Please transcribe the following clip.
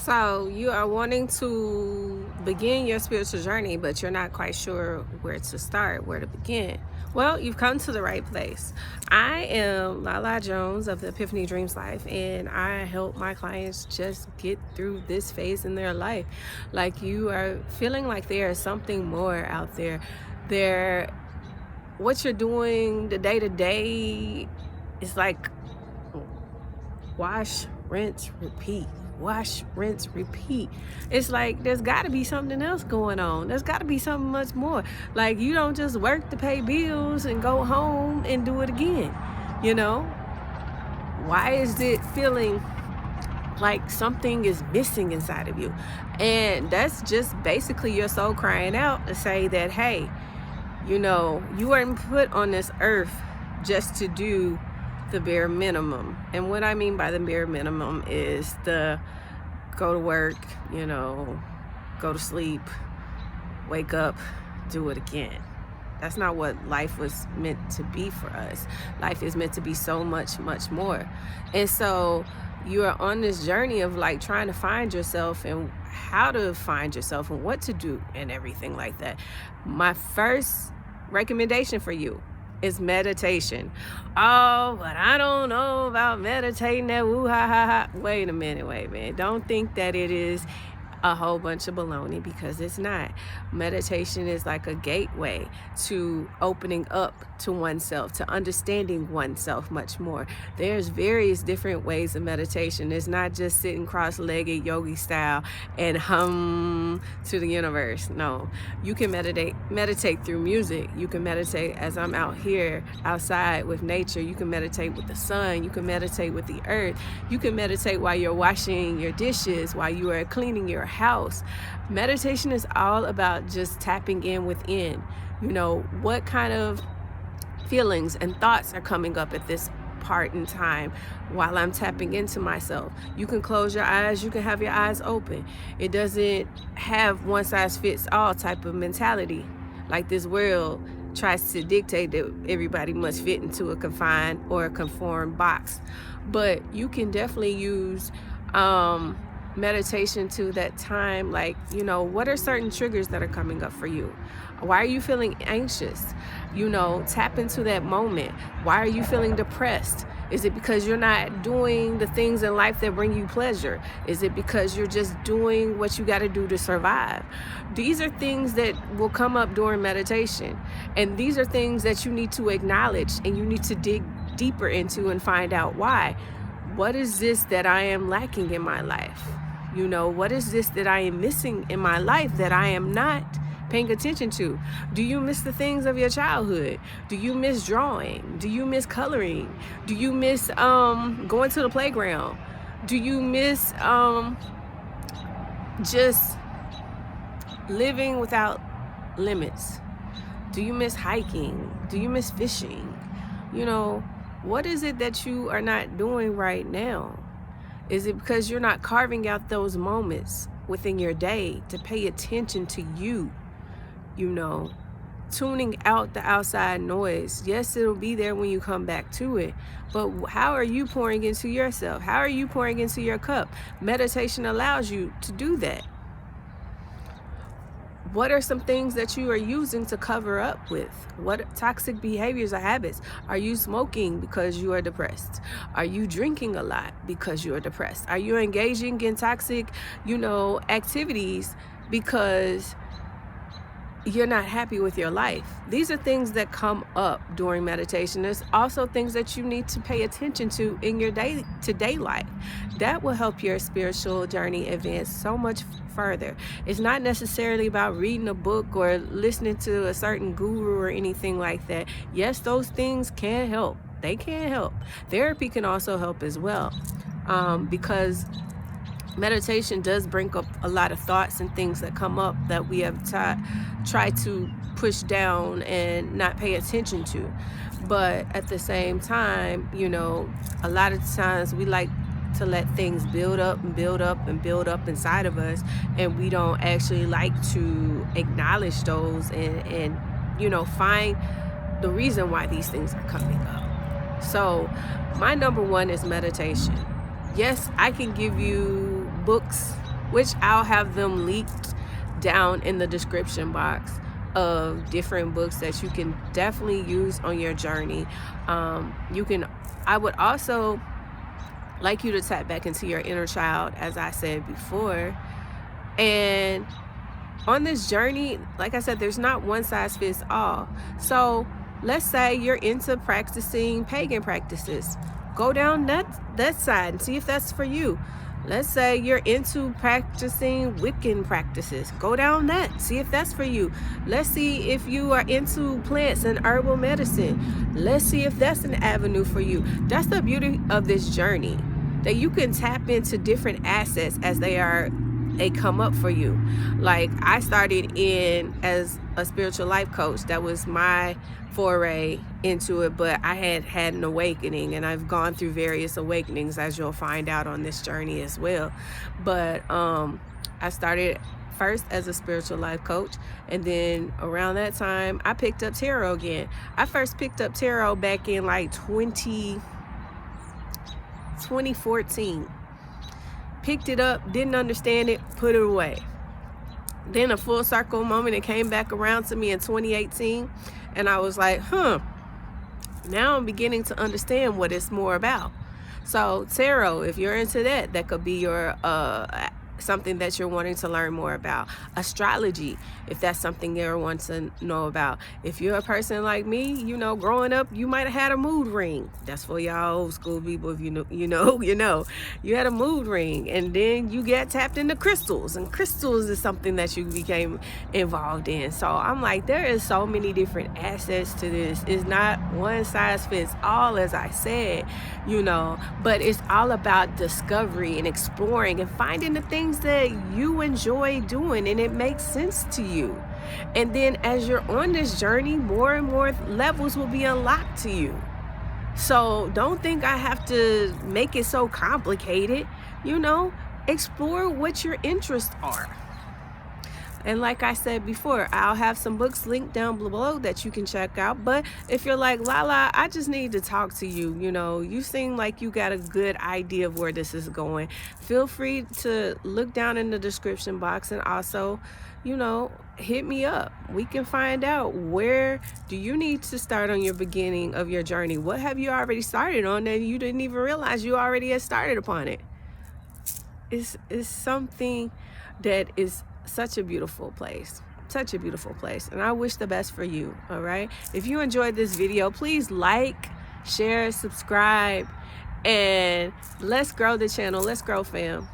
So you are wanting to begin your spiritual journey, but you're not quite sure where to start, where to begin. Well, you've come to the right place. I am Lala Jones of the Epiphany Dreams Life, and I help my clients just get through this phase in their life. Like you are feeling like there is something more out there. There, what you're doing the day to day is like wash, rinse, repeat. Wash, rinse, repeat. It's like there's got to be something else going on. There's got to be something much more. Like you don't just work to pay bills and go home and do it again. You know? Why is it feeling like something is missing inside of you? And that's just basically your soul crying out to say that, hey, you weren't put on this earth just to do the bare minimum. And what I mean by the bare minimum is the go to work, go to sleep, wake up, do it again. That's not what life was meant to be for us. Life is meant to be so much, much more. And so you are on this journey of like trying to find yourself and how to find yourself and what to do and everything like that. My first recommendation for you is meditation. Oh, but I don't know about meditating that woo ha ha ha. Wait a minute. Don't think that it is a whole bunch of baloney, because it's not. Meditation is like a gateway to opening up to oneself, to understanding oneself much more. There's various different ways of meditation. It's not just sitting cross-legged yogi style and hum to the universe. No, you can meditate through music. You can meditate as I'm out here outside with nature. You can meditate with the sun. You can meditate with the earth. You can meditate while you're washing your dishes, while you are cleaning your house. Meditation is all about just tapping in within. What kind of feelings and thoughts are coming up at this part in time while I'm tapping into myself. You can close your eyes, you can have your eyes open. It doesn't have one size fits all type of mentality like this world tries to dictate that everybody must fit into a confined or a conformed box. But you can definitely use meditation to that time. Like, what are certain triggers that are coming up for you? Why are you feeling anxious? Tap into that moment. Why are you feeling depressed? Is it because you're not doing the things in life that bring you pleasure? Is it because you're just doing what you got to do to survive? These are things that will come up during meditation. And these are things that you need to acknowledge and you need to dig deeper into and find out why. What is this that I am lacking in my life? What is this that I am missing in my life that I am not paying attention to? Do you miss the things of your childhood? Do you miss drawing? Do you miss coloring? Do you miss going to the playground? Do you miss just living without limits? Do you miss hiking? Do you miss fishing? What is it that you are not doing right now? Is it because you're not carving out those moments within your day to pay attention to you? Tuning out the outside noise. Yes, it'll be there when you come back to it. But how are you pouring into yourself? How are you pouring into your cup? Meditation allows you to do that. What are some things that you are using to cover up with? What toxic behaviors or habits? Are you smoking because you are depressed? Are you drinking a lot because you are depressed? Are you engaging in toxic, activities because you're not happy with your life? These are things that come up during meditation. There's also things that you need to pay attention to in your day-to-day life. That will help your spiritual journey advance so much further. It's not necessarily about reading a book or listening to a certain guru or anything like that. Yes, those things can help. They can help. Therapy can also help as well, because meditation does bring up a lot of thoughts and things that come up that we have tried to push down and not pay attention to. But at the same time, a lot of times we like to let things build up and build up and build up inside of us, and we don't actually like to acknowledge those and find the reason why these things are coming up. So my number one is meditation. Yes, I can give you books which I'll have them linked down in the description box of different books that you can definitely use on your journey. I would also like you to tap back into your inner child, as I said before. And on this journey, like I said, there's not one size fits all. So let's say you're into practicing pagan practices. Go down that side and see if that's for you. Let's say you're into practicing Wiccan practices. Go down that. See if that's for you. Let's see if you are into plants and herbal medicine. Let's see if that's an avenue for you. That's the beauty of this journey, that you can tap into different assets as they come up for you. Like, I started in as a spiritual life coach. That was my foray into it, but I had an awakening, and I've gone through various awakenings, as you'll find out on this journey as well. But I started first as a spiritual life coach, and then around that time I picked up tarot again. I first picked up tarot back in like 2014. Picked it up, didn't understand it, put it away. Then a full circle moment, it came back around to me in 2018, and I was like, now I'm beginning to understand what it's more about. So tarot, if you're into that, that could be your something that you're wanting to learn more about. Astrology, if that's something you want to know about. If you're a person like me, you know, growing up, you might have had a mood ring. That's for y'all old school people. If you had a mood ring, and then you get tapped into crystals, and crystals is something that you became involved in. So I'm like, there is so many different assets to this. It's not one size fits all, as I said, but it's all about discovery and exploring and finding the things that you enjoy doing and it makes sense to you. And then as you're on this journey, more and more levels will be unlocked to you. So don't think I have to make it so complicated. Explore what your interests are. And like I said before, I'll have some books linked down below that you can check out. But if you're like, Lala, I just need to talk to you, you seem like you got a good idea of where this is going, feel free to look down in the description box, and also, hit me up. We can find out, where do you need to start on your beginning of your journey? What have you already started on that you didn't even realize you already had started upon it? It's something that is such a beautiful place, and I wish the best for you. All right, if you enjoyed this video, please like, share, subscribe, and let's grow the channel. Let's grow, fam.